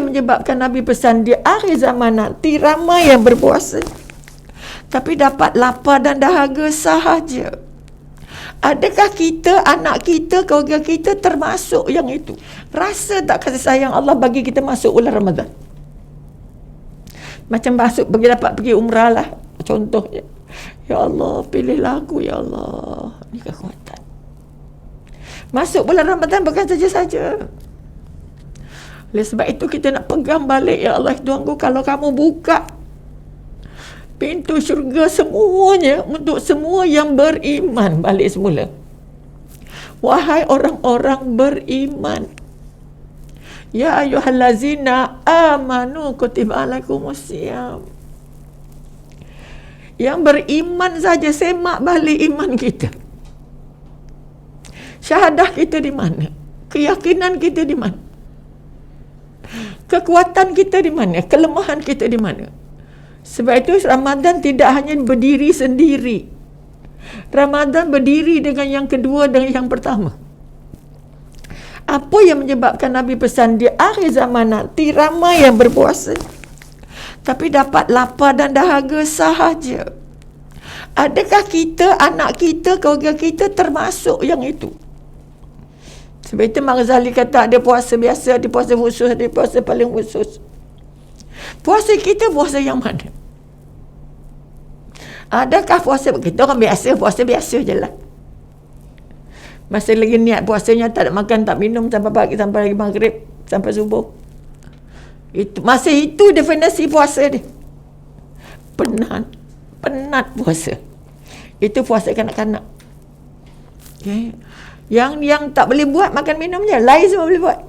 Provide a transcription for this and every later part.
yang menyebabkan Nabi pesan di akhir zaman nanti ramai yang berpuasa tapi dapat lapar dan dahaga sahaja. Adakah kita, anak kita, keluarga kita termasuk yang itu? Rasa tak kasih sayang Allah bagi kita masuk bulan Ramadan? Macam masuk dapat pergi umrah lah contohnya. Ya Allah, pilihlah aku ya Allah. Ini kekuatan. Masuk bulan Ramadan bukan saja-saja. Oleh sebab itu kita nak pegang balik, ya Allah Tuhanku, kalau kamu buka pintu syurga semuanya untuk semua yang beriman balik semula. Wahai orang-orang beriman, ya ayyuhallazina amanu kutiba alaikumusiyam. Yang beriman saja, semak balik iman kita. Syahadah kita di mana? Keyakinan kita di mana? Kekuatan kita di mana? Kelemahan kita di mana? Sebab itu Ramadan tidak hanya berdiri sendiri. Ramadan berdiri dengan yang kedua dan yang pertama. Apa yang menyebabkan Nabi pesan di akhir zaman nanti ramai yang berpuasa tapi dapat lapar dan dahaga sahaja. Adakah kita, anak kita, keluarga kita termasuk yang itu? Sebab itu Imam Ghazali kata ada puasa biasa, ada puasa khusus, ada puasa paling khusus. Puasa kita puasa yang mana? Adakah puasa kita orang biasa, puasa biasa je lah. Masa lagi niat puasanya tak ada makan, tak minum sampai pagi, sampai lagi maghrib, sampai subuh. Itu masa itu definisi puasa dia. Penat puasa. Itu puasa kanak-kanak. Okay. Yang tak boleh buat makan minum je, lain semua boleh buat.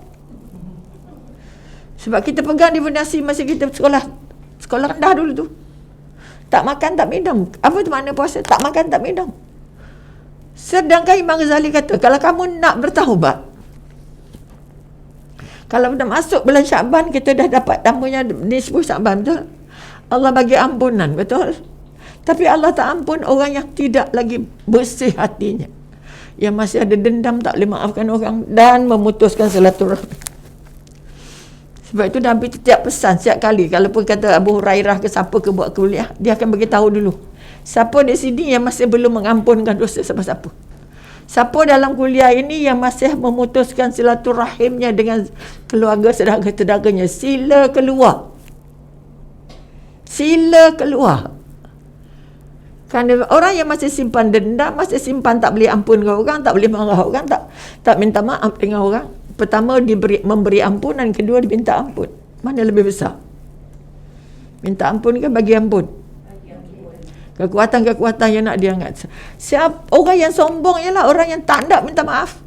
Sebab kita pegang definisi masa kita sekolah rendah dulu tu. Tak makan, tak minum. Apa tu makna puasa? Tak makan, tak minum. Sedangkan Imam Ghazali kata, kalau kamu nak bertaubat, kalau dah masuk bulan Syakban, kita dah dapat namanya nisfu Syakban, betul? Allah bagi ampunan, betul? Tapi Allah tak ampun orang yang tidak lagi bersih hatinya, yang masih ada dendam, tak boleh maafkan orang dan memutuskan silaturahmi. Sebab itu Nabi setiap pesan, setiap kali, kalaupun kata Abu Hurairah ke siapa ke buat kuliah, dia akan beritahu dulu, siapa di sini yang masih belum mengampunkan dosa siapa-siapa. Siapa dalam kuliah ini yang masih memutuskan silaturahimnya dengan keluarga saudara-saudaranya, sila keluar. Sila keluar. Kerana orang yang masih simpan dendam, masih simpan tak boleh ampunkan orang, tak boleh marah orang, tak minta maaf dengan orang. Pertama memberi ampunan, kedua diminta ampun. Mana lebih besar? Minta ampun ke bagi ampun? Kekuatan-kekuatan yang nak diangkat. Orang yang sombong ialah orang yang tak nak minta maaf.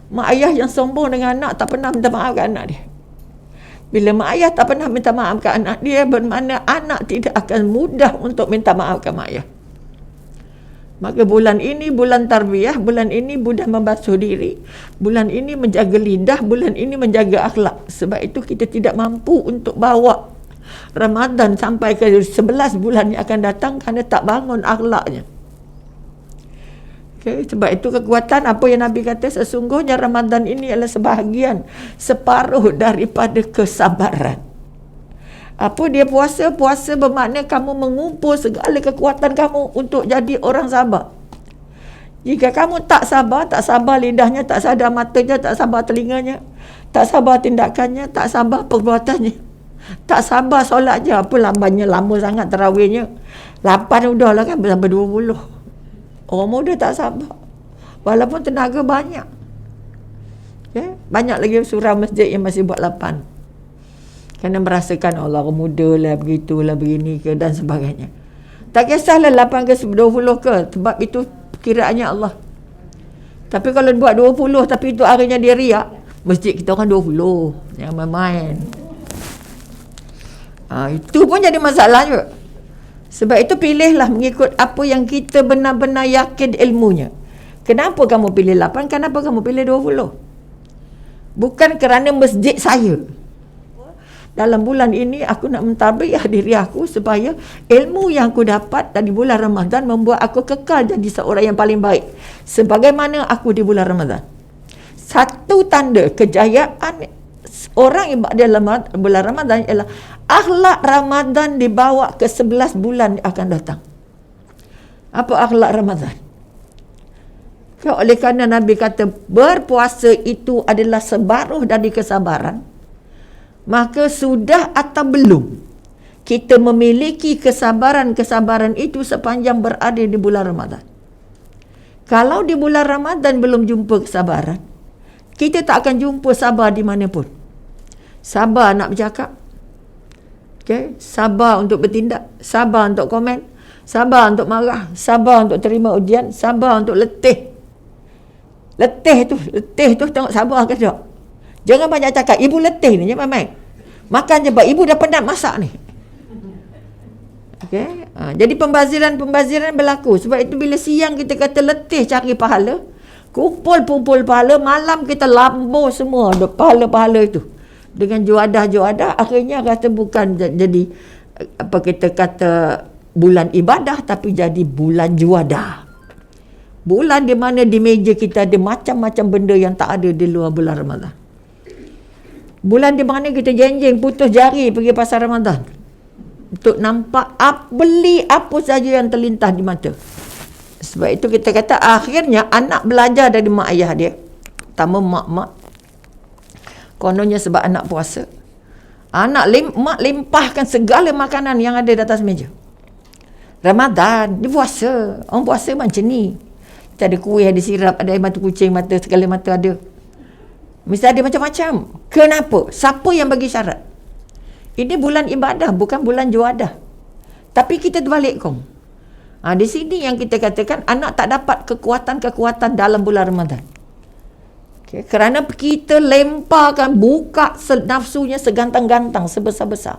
Mak ayah yang sombong dengan anak tak pernah minta maaf ke anak dia. Bila mak ayah tak pernah minta maaf ke anak dia, bermakna anak tidak akan mudah untuk minta maaf ke mak ayah. Maka bulan ini bulan tarbiyah, bulan ini bulan membasuh diri, bulan ini menjaga lidah, bulan ini menjaga akhlak. Sebab itu kita tidak mampu untuk bawa Ramadan sampai ke 11 bulan yang akan datang kerana tak bangun akhlaknya. Okay, sebab itu kekuatan apa yang Nabi kata, sesungguhnya Ramadan ini adalah sebahagian, separuh daripada kesabaran. Apa dia puasa? Puasa bermakna kamu mengumpul segala kekuatan kamu untuk jadi orang sabar. Jika kamu tak sabar lidahnya, tak sabar matanya, tak sabar telinganya, tak sabar tindakannya, tak sabar perbuatannya, tak sabar solatnya, apa lambannya, lama sangat tarawihnya, 8 udahlah kan sampai 20. Orang muda tak sabar walaupun tenaga banyak. Okay? Banyak lagi surau masjid yang masih buat 8 kerana merasakan Allah muda lah, begitulah, begini ke dan sebagainya. Tak kisahlah 8 ke 20 ke, sebab itu kiraannya Allah. Tapi kalau buat 20 tapi itu harinya dia riak, masjid kita kan 20, jangan main-main. Itu pun jadi masalah juga. Sebab itu pilihlah mengikut apa yang kita benar-benar yakin ilmunya. Kenapa kamu pilih 8? Kenapa kamu pilih 20? Bukan kerana masjid saya. Dalam bulan ini aku nak mentarbiyah diri aku supaya ilmu yang aku dapat dari bulan Ramadan membuat aku kekal jadi seorang yang paling baik sebagaimana aku di bulan Ramadan. Satu tanda kejayaan orang dalam bulan Ramadan ialah akhlak Ramadan dibawa ke 11 bulan akan datang. Apa akhlak Ramadan? Oleh kerana Nabi kata berpuasa itu adalah separuh dari kesabaran, maka sudah atau belum kita memiliki kesabaran-kesabaran itu sepanjang berada di bulan Ramadan. Kalau di bulan Ramadan belum jumpa kesabaran, kita tak akan jumpa sabar di mana pun. Sabar nak bercakap, okay? Sabar untuk bertindak, sabar untuk komen, sabar untuk marah, sabar untuk terima ujian, sabar untuk letih. Letih tu tengok sabar ke tak? Jangan banyak cakap, ibu letih ni, jangan main. Makan je, ibu dah penat masak ni. Okay? Jadi pembaziran berlaku. Sebab itu bila siang kita kata letih cari pahala, kumpul pahala, malam kita lambur semua pahala-pahala itu. Dengan juadah-juadah, akhirnya kata bukan jadi apa kita kata bulan ibadah, tapi jadi bulan juadah. Bulan di mana di meja kita ada macam-macam benda yang tak ada di luar bulan Ramadan. Bulan di mana kita jenjeng putus jari pergi pasar Ramadan untuk nampak beli apa saja yang terlintas di mata. Sebab itu kita kata akhirnya anak belajar dari mak ayah dia, pertama mak kononnya sebab anak puasa, mak limpahkan segala makanan yang ada di atas meja. Ramadan, dia puasa, orang puasa macam ni. Kita ada kuih, ada sirap, ada air mata kucing, mata segala mata ada. Mesti ada macam-macam. Kenapa? Siapa yang bagi syarat? Ini bulan ibadah, bukan bulan juadah. Tapi kita terbalik kong. Di sini yang kita katakan anak tak dapat kekuatan-kekuatan dalam bulan Ramadan. Okay. Kerana kita lemparkan, buka nafsunya segantang-gantang, sebesar-besar.